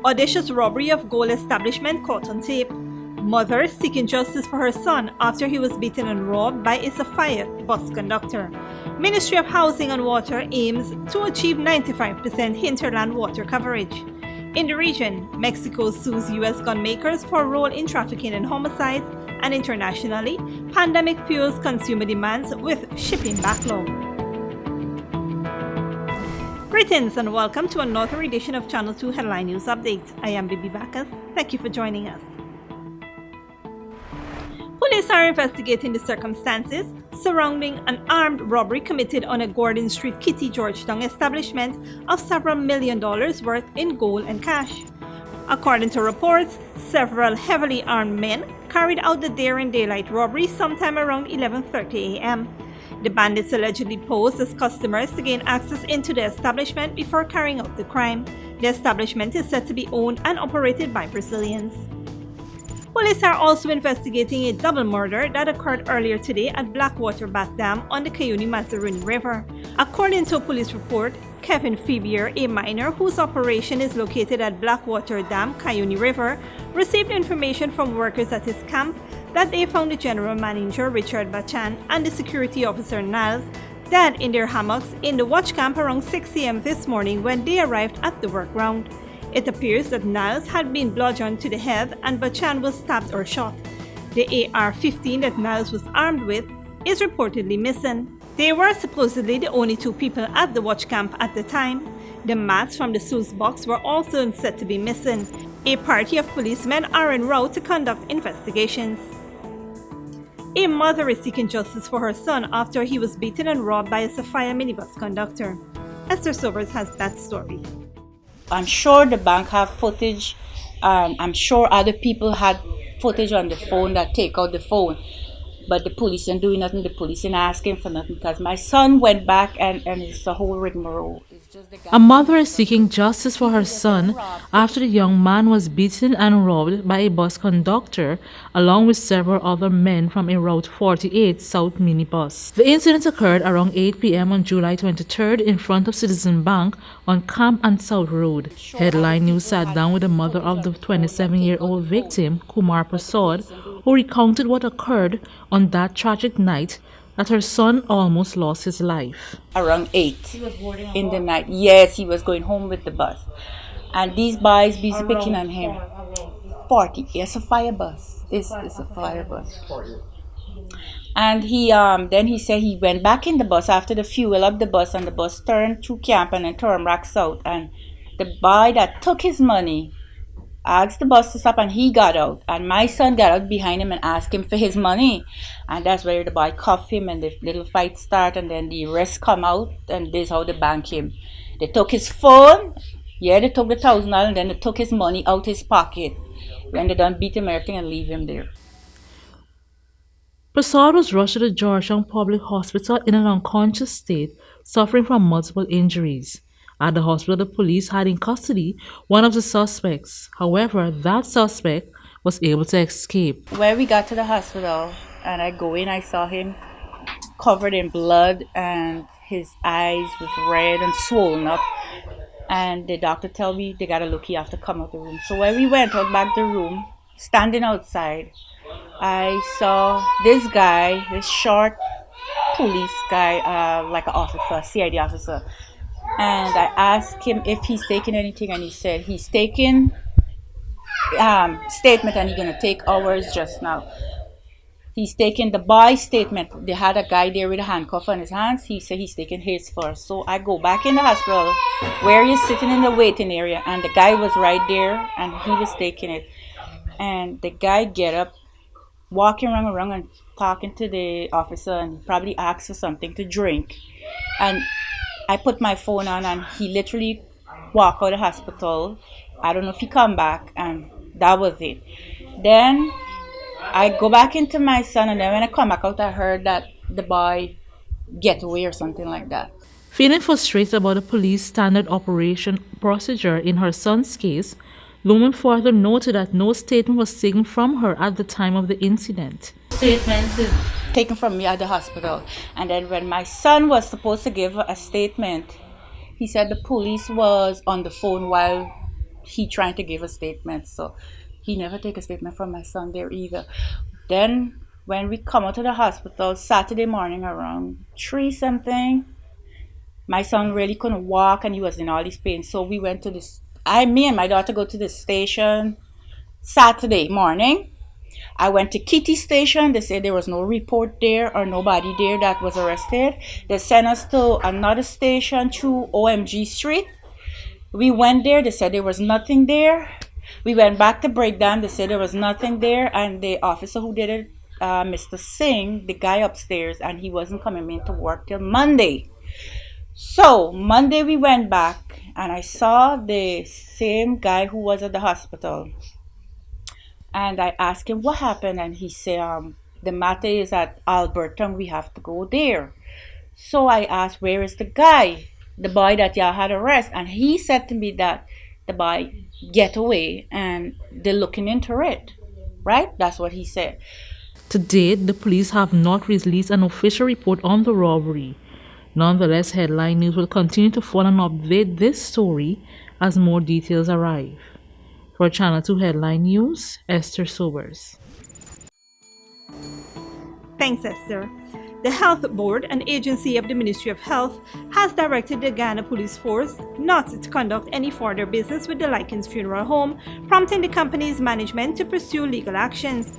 Audacious robbery of gold establishment caught on tape. Mother seeking justice for her son after he was beaten and robbed by a SOPHIA bus conductor. Ministry of Housing and Water aims to achieve 95% hinterland water coverage. In the region, Mexico sues U.S. gunmakers for role in trafficking and homicides, and internationally, pandemic fuels consumer demands with shipping backlog. Greetings and welcome to another edition of Channel 2 Headline News Update. I am Bibi Backus. Thank you for joining us. Police are investigating the circumstances surrounding an armed robbery committed on a Gordon Street Kitty Georgetown establishment of several $1 million worth in gold and cash. According to reports, several heavily armed men carried out the daring daylight robbery sometime around 11:30 a.m. The bandits allegedly posed as customers to gain access into the establishment before carrying out the crime. The establishment is said to be owned and operated by Brazilians. Police are also investigating a double murder that occurred earlier today at Blackwater Bat Dam on the Cayuga-Mazaruni River. According to a police report, Kevin Fibier, a miner whose operation is located at Blackwater Dam, Cayuga River, received information from workers at his camp that they found the general manager Richard Bachan and the security officer Niles dead in their hammocks in the watch camp around 6 a.m. this morning when they arrived at the workground. It appears that Niles had been bludgeoned to the head and Bachan was stabbed or shot. The AR-15 that Niles was armed with is reportedly missing. They were supposedly the only two people at the watch camp at the time. The mats from the Sue's box were also said to be missing. A party of policemen are en route to conduct investigations. A mother is seeking justice for her son after he was beaten and robbed by a SOPHIA minibus conductor. Esther Sobers has that story. I'm sure the bank have footage. I'm sure other people had footage on the phone that take out the phone. But the police ain't doing nothing. The police ain't asking for nothing because my son went back and it's a whole rigmarole. A mother is seeking justice for her son after the young man was beaten and robbed by a bus conductor along with several other men from a Route 48 South minibus. The incident occurred around 8 p.m. on July 23rd in front of Citizen Bank on Camp and South Road. Headline News sat down with the mother of the 27-year-old victim, Kumar Prasad, who recounted what occurred on that tragic night that her son almost lost his life. Around 8 in the night. Yes, he was going home with the bus. And these boys busy picking on him. 40. It's a fire bus. It's a fire bus. And then he said he went back in the bus after the fuel of the bus, and the bus turned through Camp and then turned back south. And the boy that took his money asked the bus to stop and he got out, and my son got out behind him and asked him for his money, and that's where the boy cuffed him and the little fight started, and then the rest come out, and this is how the bank came. They took his phone, they took the $1,000, and then they took his money out his pocket when they done beat him everything and leave him there. Prasad was rushed to the Georgetown Public Hospital in an unconscious state, suffering from multiple injuries. At the hospital, the police had in custody one of the suspects. However, that suspect was able to escape. When we got to the hospital and I go in, I saw him covered in blood and his eyes was red and swollen up. And the doctor told me they gotta look, he have to come out the room. So when we went out back the room, standing outside, I saw this guy, this short police guy, like an officer, CID officer. And I asked him if he's taking anything, and he said he's taking statement and he's gonna take ours just now. He's taking the boy's statement. They had a guy there with a handcuff on his hands. He said he's taking his first. So I go back in the hospital where he's sitting in the waiting area, and the guy was right there and he was taking it. And the guy get up, walking around and talking to the officer, and probably asked for something to drink. And I put my phone on and he literally walked out of the hospital. I don't know if he come back, and that was it. Then I go back into my son, and then when I come back out, I heard that the boy get away or something like that. Feeling frustrated about the police standard operation procedure in her son's case, Lumen further noted that no statement was taken from her at the time of the incident. Statement is taken from me at the hospital, and then when my son was supposed to give a statement, he said the police was on the phone while he trying to give a statement. So he never take a statement from my son there either. Then when we come out of the hospital Saturday morning around 3 something, my son really couldn't walk and he was in all this pain. So we went to me and my daughter go to the station Saturday morning. I went to Kitty Station. They said there was no report there or nobody there that was arrested. They sent us to another station through OMG Street. We went there. They said there was nothing there. We went back to Breakdown. They said there was nothing there. And the officer who did it, Mr. Singh, the guy upstairs, and he wasn't coming into work till Monday. So Monday we went back and I saw the same guy who was at the hospital. And I asked him what happened, and he said, the matter is at Alberta, we have to go there. So I asked, where is the guy, the boy that y'all had arrested? And he said to me that the boy get away and they're looking into it, right? That's what he said. To date, the police have not released an official report on the robbery. Nonetheless, Headline News will continue to follow and update this story as more details arrive. For Channel 2 Headline News, Esther Sobers. Thanks, Esther. The Health Board, an agency of the Ministry of Health, has directed the Ghana Police Force not to conduct any further business with the Likens Funeral Home, prompting the company's management to pursue legal actions.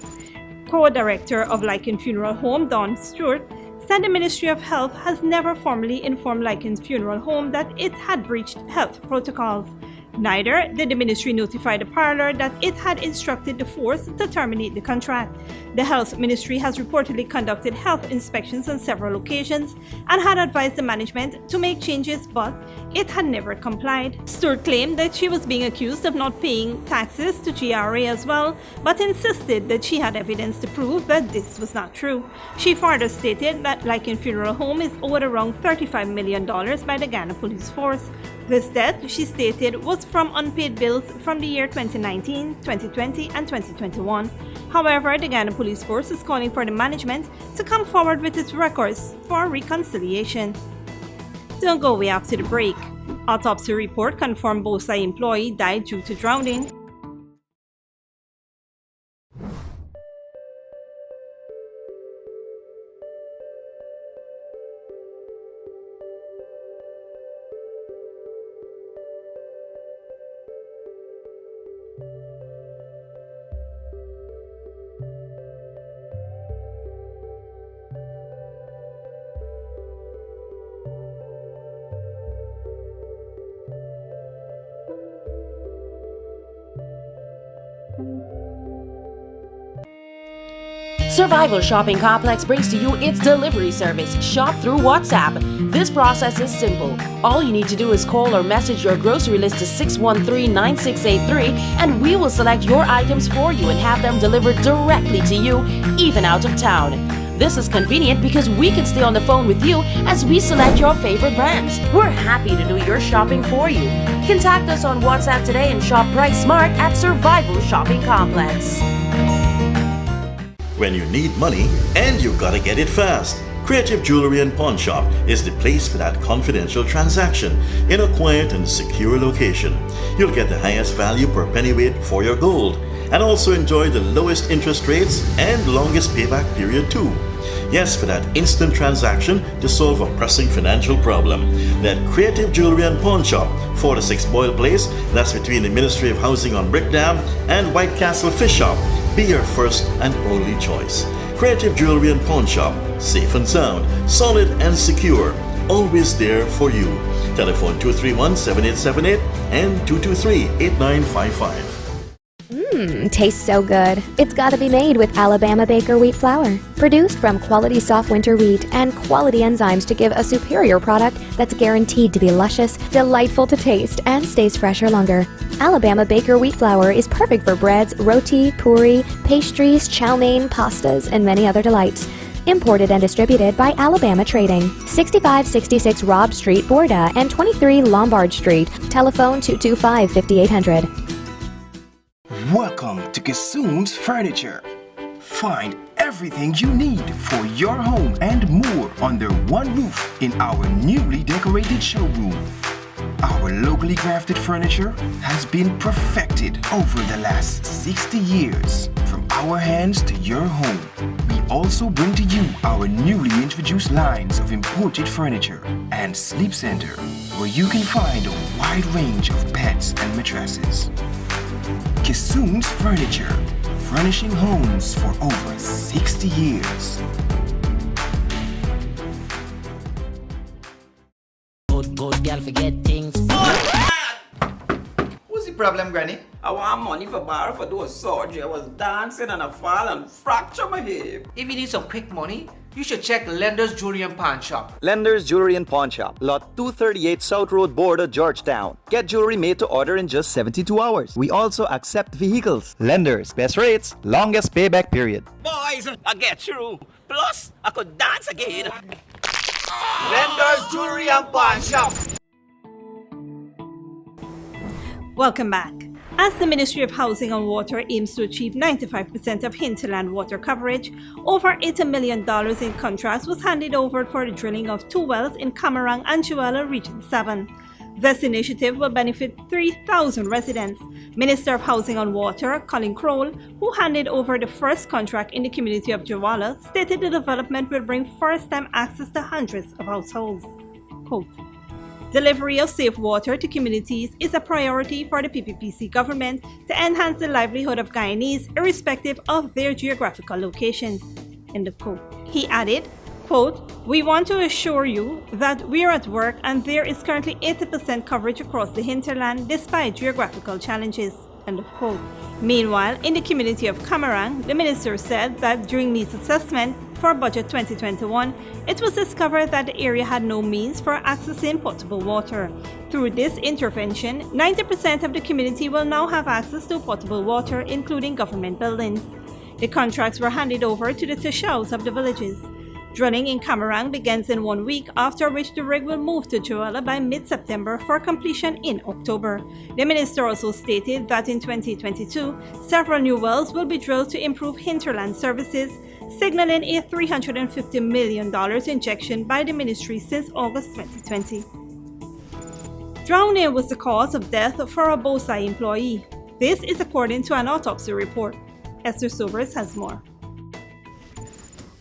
Co-director of Likens Funeral Home, Don Stewart, said the Ministry of Health has never formally informed Likens Funeral Home that it had breached health protocols. Neither did the ministry notify the parlor that it had instructed the force to terminate the contract. The health ministry has reportedly conducted health inspections on several occasions and had advised the management to make changes, but it had never complied. Stewart claimed that she was being accused of not paying taxes to GRA as well, but insisted that she had evidence to prove that this was not true. She further stated that Likens Funeral Home is owed around $35 million by the Ghana Police Force. This debt, she stated, was from unpaid bills from the year 2019, 2020, and 2021. However, the Ghana Police Force is calling for the management to come forward with its records for reconciliation. Don't go away after the break. Autopsy report confirmed Bosa employee died due to drowning. Survival Shopping Complex brings to you its delivery service, Shop through WhatsApp. This process is simple. All you need to do is call or message your grocery list to 613-9683 and we will select your items for you and have them delivered directly to you, even out of town. This is convenient because we can stay on the phone with you as we select your favorite brands. We're happy to do your shopping for you. Contact us on WhatsApp today and shop price smart at Survival Shopping Complex. When you need money and you gotta get it fast, Creative Jewelry and Pawn Shop is the place for that confidential transaction in a quiet and secure location. You'll get the highest value per pennyweight for your gold and also enjoy the lowest interest rates and longest payback period too. Yes, for that instant transaction to solve a pressing financial problem. That Creative Jewelry and Pawn Shop, 46 Boyle Place, that's between the Ministry of Housing on Brick Dam and White Castle Fish Shop. Be your first and only choice. Creative Jewelry and Pawn Shop, safe and sound, solid and secure, always there for you. Telephone 231-7878 and 223-8955. Tastes so good. It's gotta be made with Alabama Baker wheat flour. Produced from quality soft winter wheat and quality enzymes to give a superior product that's guaranteed to be luscious, delightful to taste, and stays fresher longer. Alabama Baker wheat flour is perfect for breads, roti, puri, pastries, chow mein, pastas, and many other delights. Imported and distributed by Alabama Trading. 6566 Robb Street, Borda, and 23 Lombard Street. Telephone 225-5800. Welcome to Kissoon's Furniture. Find everything you need for your home and more under one roof in our newly decorated showroom. Our locally crafted furniture has been perfected over the last 60 years. From our hands to your home, we also bring to you our newly introduced lines of imported furniture and Sleep Center, where you can find a wide range of beds and mattresses. Kissoon's Furniture, furnishing homes for over 60 years. Good girl forget things. What's the problem, Granny? I want money for borrow for those surgery. I was dancing and I fall and fracture my hip. If you need some quick money, you should check Lender's Jewelry and Pawn Shop. Lender's Jewelry and Pawn Shop, lot 238 South Road Border, Georgetown. Get jewelry made to order in just 72 hours. We also accept vehicles. Lender's, best rates, longest payback period. Boys, I get through. Plus, I could dance again. Lender's Jewelry and Pawn Shop. Welcome back. As the Ministry of Housing and Water aims to achieve 95% of hinterland water coverage, over $80 million in contracts was handed over for the drilling of 2 wells in Camarang and Juela Region 7. This initiative will benefit 3,000 residents. Minister of Housing and Water, Colin Crowell, who handed over the first contract in the community of Juela, stated the development will bring first-time access to hundreds of households. Quote, "Delivery of safe water to communities is a priority for the PPPC government to enhance the livelihood of Guyanese irrespective of their geographical location." End of quote. He added, quote, "We want to assure you that we are at work and there is currently 80% coverage across the hinterland despite geographical challenges." End of quote. Meanwhile, in the community of Camarang, the minister said that during needs assessment for budget 2021, it was discovered that the area had no means for accessing potable water. Through this intervention, 90% of the community will now have access to potable water, including government buildings. The contracts were handed over to the Tishaus of the villages. Drilling in Camarang begins in 1 week, after which the rig will move to Juela by mid-September for completion in October. The minister also stated that in 2022, several new wells will be drilled to improve hinterland services, signaling a $350 million injection by the ministry since August 2020. Drowning was the cause of death for a BOSAI employee. This is according to an autopsy report. Esther Sobers has more.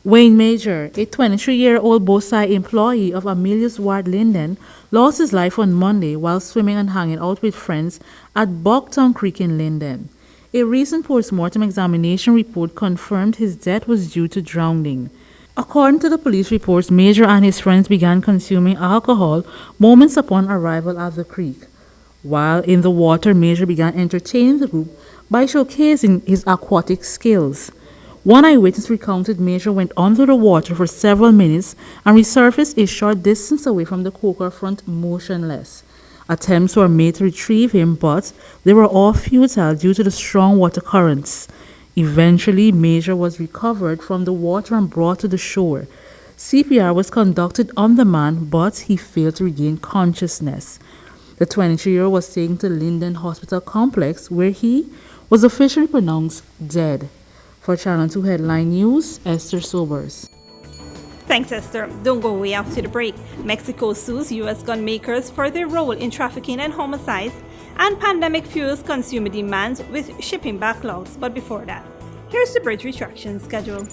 Wayne Major, a 23-year-old BOSAI employee of Amelius Ward Linden, lost his life on Monday while swimming and hanging out with friends at Bogtown Creek in Linden. A recent post-mortem examination report confirmed his death was due to drowning. According to the police reports, Major and his friends began consuming alcohol moments upon arrival at the creek. While in the water, Major began entertaining the group by showcasing his aquatic skills. One eyewitness recounted Major went under the water for several minutes and resurfaced a short distance away from the coker front motionless. Attempts were made to retrieve him, but they were all futile due to the strong water currents. Eventually, Major was recovered from the water and brought to the shore. CPR was conducted on the man, but he failed to regain consciousness. The 23-year-old was taken to Linden Hospital Complex, where he was officially pronounced dead. For Channel 2 Headline News, Esther Sobers. Thanks, Esther. Don't go away after the break. Mexico sues U.S. gun makers for their role in trafficking and homicides, and pandemic fuels consumer demands with shipping backlogs. But before that, here's the bridge retraction schedule.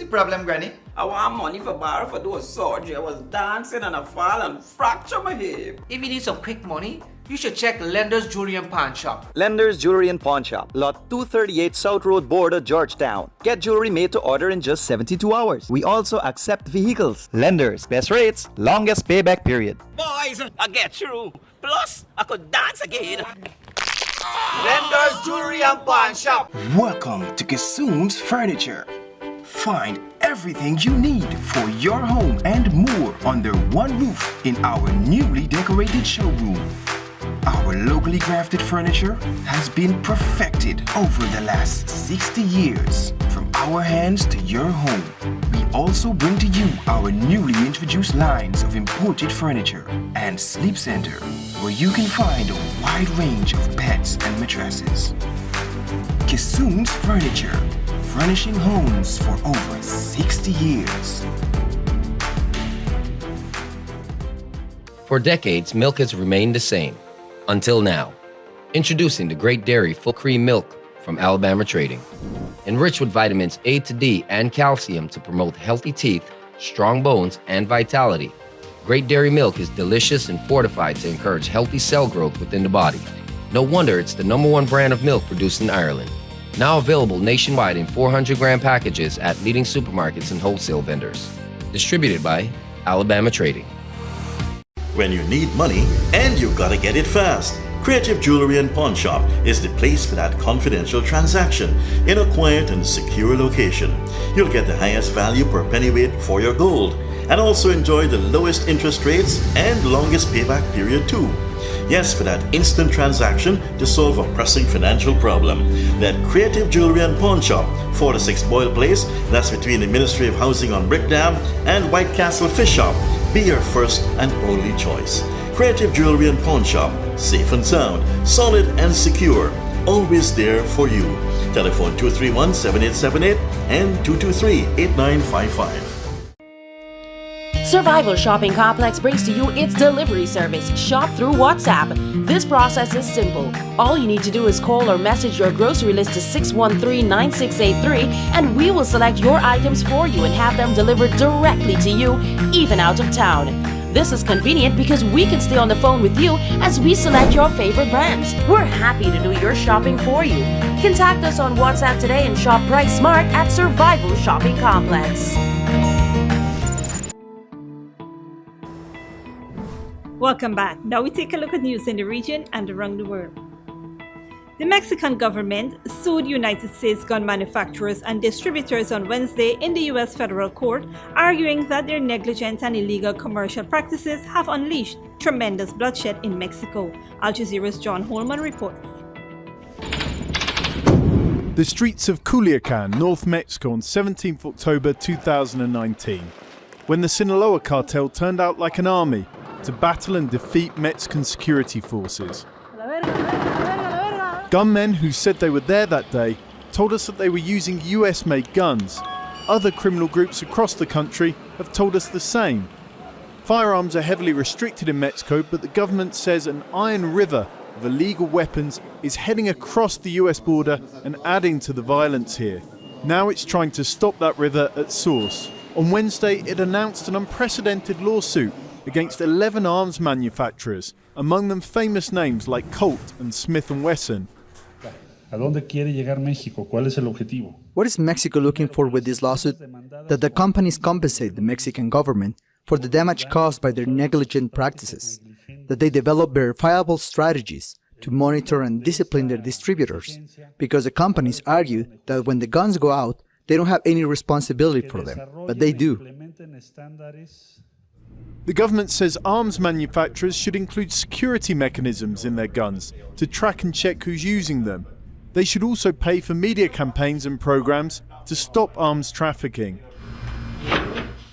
Problem, Granny? I want money for borrow for those surgery. I was dancing and I fall and fracture my hip. If you need some quick money, you should check Lender's Jewelry and Pawn Shop. Lender's Jewelry and Pawn Shop, lot 238 South Road Border, Georgetown. Get jewelry made to order in just 72 hours. We also accept vehicles. Lender's, best rates, longest payback period. Boys, I get through. Plus, I could dance again. Lender's Jewelry and Pawn Shop. Welcome to Kissoon's Furniture, Find everything you need for your home and more under one roof in our newly decorated showroom. Our locally crafted furniture has been perfected over the last 60 years. From our hands to your home, we also bring to you our newly introduced lines of imported furniture and sleep center, where you can find a wide range of beds and mattresses. Kissoon's Furniture, furnishing homes for over 60 years. For decades, milk has remained the same. Until now. Introducing the Great Dairy Full Cream Milk from Alabama Trading. Enriched with vitamins A to D and calcium to promote healthy teeth, strong bones, and vitality. Great Dairy Milk is delicious and fortified to encourage healthy cell growth within the body. No wonder it's the #1 brand of milk produced in Ireland. Now available nationwide in 400-gram packages at leading supermarkets and wholesale vendors. Distributed by Alabama Trading. When you need money and you gotta get it fast, Creative Jewelry and Pawn Shop is the place for that confidential transaction in a quiet and secure location. You'll get the highest value per pennyweight for your gold and also enjoy the lowest interest rates and longest payback period too. Yes, for that instant transaction to solve a pressing financial problem. That Creative Jewelry and Pawn Shop, 46 Boyle Place, that's between the Ministry of Housing on Brickdam and White Castle Fish Shop. Be your first and only choice. Creative Jewelry and Pawn Shop, safe and sound, solid and secure, always there for you. Telephone 231-7878 and 223-8955. Survival Shopping Complex brings to you its delivery service, Shop Through WhatsApp. This process is simple. All you need to do is call or message your grocery list to 613-9683 and we will select your items for you and have them delivered directly to you, even out of town. This is convenient because we can stay on the phone with you as we select your favorite brands. We're happy to do your shopping for you. Contact us on WhatsApp today and shop price smart at Survival Shopping Complex. Welcome back. Now we take a look at news in the region and around the world. The Mexican government sued United States gun manufacturers and distributors on Wednesday in the U.S. federal court, arguing that their negligent and illegal commercial practices have unleashed tremendous bloodshed in Mexico. Al Jazeera's John Holman reports. The streets of Culiacan, North Mexico on 17th October 2019, when the Sinaloa cartel turned out like an army to battle and defeat Mexican security forces. Gunmen who said they were there that day told us that they were using US-made guns. Other criminal groups across the country have told us the same. Firearms are heavily restricted in Mexico, but the government says an iron river of illegal weapons is heading across the US border and adding to the violence here. Now it's trying to stop that river at source. On Wednesday, it announced an unprecedented lawsuit against 11 arms manufacturers, among them famous names like Colt and Smith & Wesson. What is Mexico looking for with this lawsuit? That the companies compensate the Mexican government for the damage caused by their negligent practices, that they develop verifiable strategies to monitor and discipline their distributors, because the companies argue that when the guns go out, they don't have any responsibility for them, but they do. The government says arms manufacturers should include security mechanisms in their guns to track and check who's using them. They should also pay for media campaigns and programs to stop arms trafficking.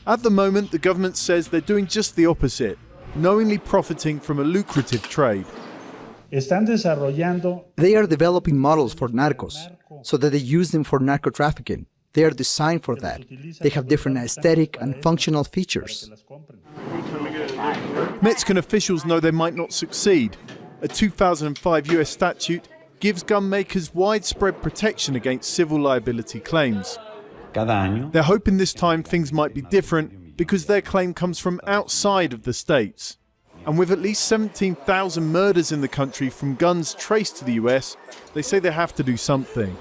At the moment, the government says they're doing just the opposite, knowingly profiting from a lucrative trade. They are developing models for narcos, so that they use them for narco trafficking. They are designed for that. They have different aesthetic and functional features. Mexican officials know they might not succeed. A 2005 US statute gives gun makers widespread protection against civil liability claims. They're hoping this time things might be different because their claim comes from outside of the states. And with at least 17,000 murders in the country from guns traced to the US, they say they have to do something.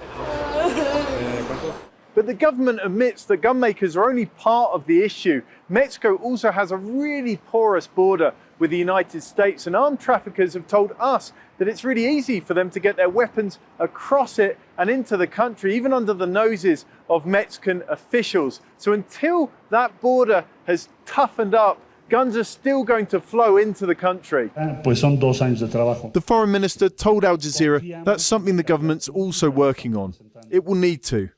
But the government admits that gun makers are only part of the issue. Mexico also has a really porous border with the United States, and armed traffickers have told us that it's really easy for them to get their weapons across it and into the country, even under the noses of Mexican officials. So until that border has toughened up, guns are still going to flow into the country. The foreign minister told Al Jazeera that's something the government's also working on. It will need to.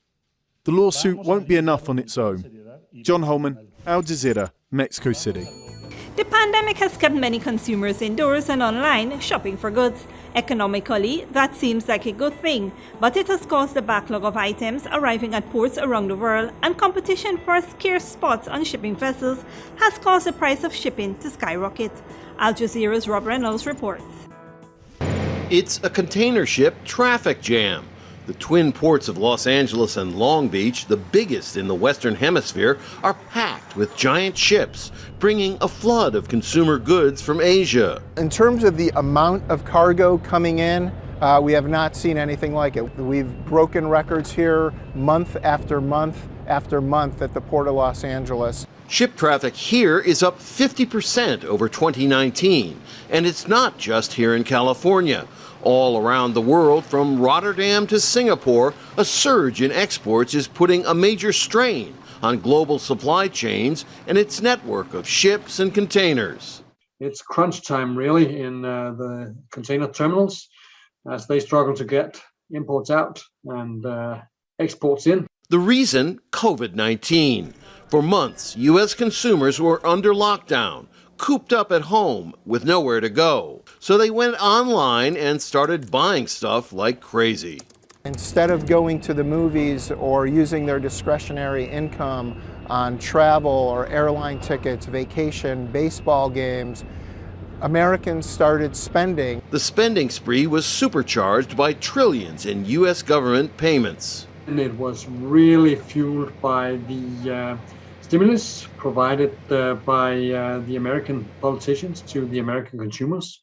The lawsuit won't be enough on its own. John Holman, Al Jazeera, Mexico City. The pandemic has kept many consumers indoors and online shopping for goods. Economically, that seems like a good thing, but it has caused a backlog of items arriving at ports around the world, and competition for scarce spots on shipping vessels has caused the price of shipping to skyrocket. Al Jazeera's Rob Reynolds reports. It's a container ship traffic jam. The twin ports of Los Angeles and Long Beach, the biggest in the Western Hemisphere, are packed with giant ships, bringing a flood of consumer goods from Asia. In terms of the amount of cargo coming in, we have not seen anything like it. We've broken records here month after month after month at the Port of Los Angeles. Ship traffic here is up 50% over 2019, and it's not just here in California. All around the world, from Rotterdam to Singapore, a surge in exports is putting a major strain on global supply chains and its network of ships and containers. It's crunch time, really, in the container terminals as they struggle to get imports out and exports in. The reason? COVID-19. For months, U.S. consumers were under lockdown, cooped up at home with nowhere to go. So they went online and started buying stuff like crazy. Instead of going to the movies or using their discretionary income on travel or airline tickets, vacation, baseball games, Americans started spending. The spending spree was supercharged by trillions in U.S. government payments. And it was really fueled by the stimulus provided by the American politicians to the American consumers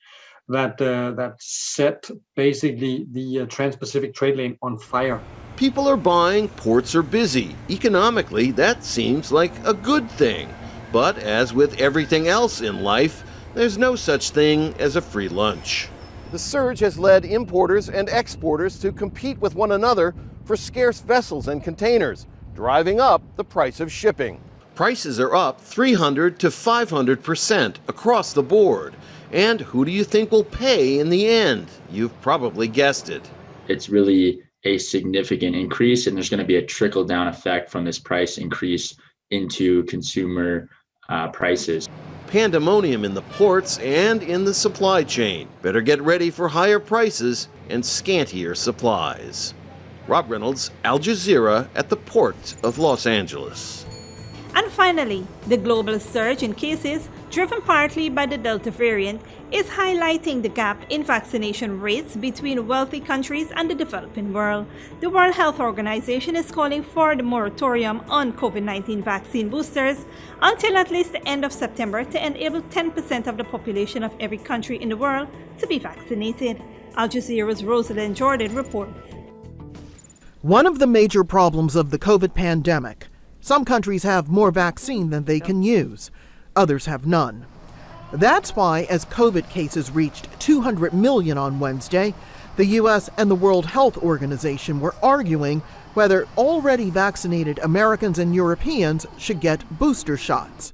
that set basically the Trans-Pacific trade lane on fire. People are buying, ports are busy. Economically, that seems like a good thing. But as with everything else in life, there's no such thing as a free lunch. The surge has led importers and exporters to compete with one another for scarce vessels and containers, driving up the price of shipping. Prices are up 300 to 500% across the board. And who do you think will pay in the end? You've probably guessed it. It's really a significant increase, and there's going to be a trickle-down effect from this price increase into consumer prices. Pandemonium in the ports and in the supply chain. Better get ready for higher prices and scantier supplies. Rob Reynolds, Al Jazeera at the Port of Los Angeles. And finally, the global surge in cases, driven partly by the Delta variant, is highlighting the gap in vaccination rates between wealthy countries and the developing world. The World Health Organization is calling for the moratorium on COVID-19 vaccine boosters until at least the end of September to enable 10% of the population of every country in the world to be vaccinated. Al Jazeera's Rosalind Jordan reports. One of the major problems of the COVID pandemic: some countries have more vaccine than they can use. Others have none. That's why, as COVID cases reached 200 million on Wednesday, the U.S. and the World Health Organization were arguing whether already vaccinated Americans and Europeans should get booster shots.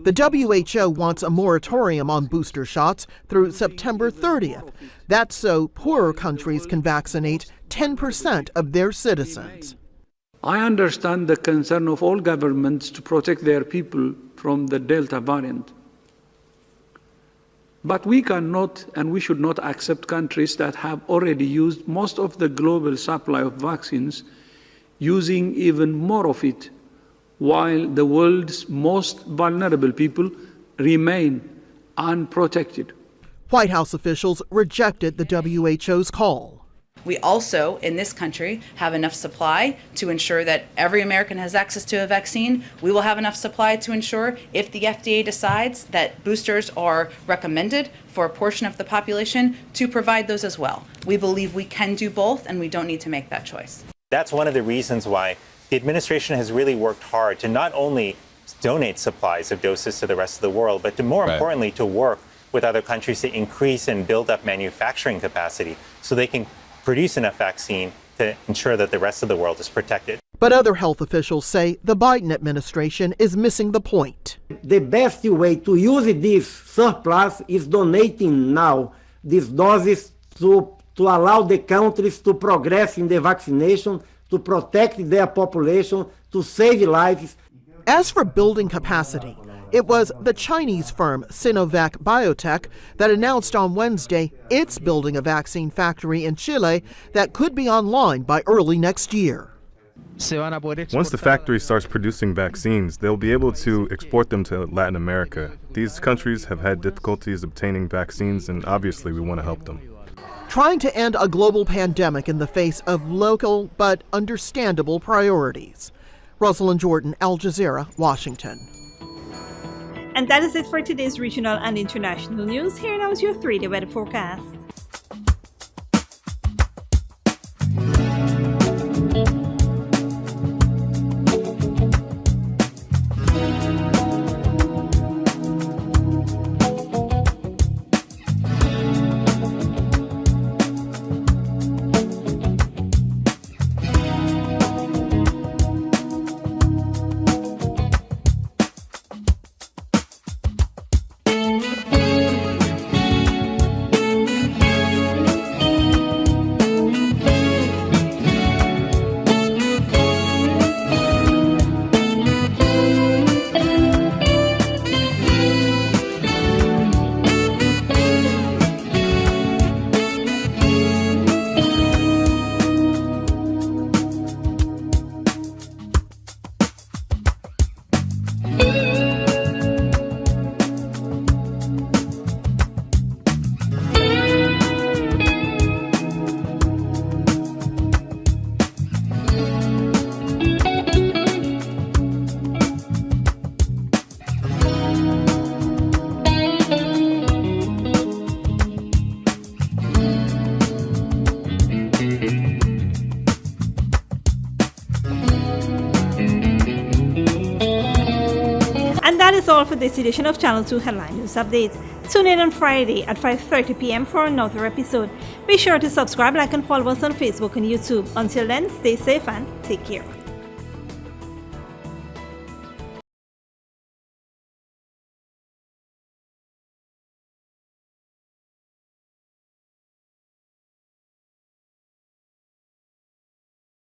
The WHO wants a moratorium on booster shots through September 30th. That's so poorer countries can vaccinate 10% of their citizens. I understand the concern of all governments to protect their people from the Delta variant. But we cannot and we should not accept countries that have already used most of the global supply of vaccines, using even more of it, while the world's most vulnerable people remain unprotected. White House officials rejected the WHO's call. We also, in this country, have enough supply to ensure that every American has access to a vaccine. We will have enough supply to ensure, if the FDA decides that boosters are recommended for a portion of the population, to provide those as well. We believe we can do both, and we don't need to make that choice. That's one of the reasons why the administration has really worked hard to not only donate supplies of doses to the rest of the world, but to more importantly, to work with other countries to increase and build up manufacturing capacity so they can produce enough vaccine to ensure that the rest of the world is protected. But other health officials say the Biden administration is missing the point. The best way to use this surplus is donating now these doses to allow the countries to progress in the vaccination, to protect their population, to save lives. As for building capacity, it was the Chinese firm Sinovac Biotech that announced on Wednesday it's building a vaccine factory in Chile that could be online by early next year. Once the factory starts producing vaccines, they'll be able to export them to Latin America. These countries have had difficulties obtaining vaccines, and obviously we want to help them. Trying to end a global pandemic in the face of local but understandable priorities. Rosalind Jordan, Al Jazeera, Washington. And that is it for today's regional and international news. Here now is your 3-day weather forecast. That is all for this edition of Channel 2 Headline News Updates. Tune in on Friday at 5:30 p.m. for another episode. Be sure to subscribe, like, and follow us on Facebook and YouTube. Until then, stay safe and take care.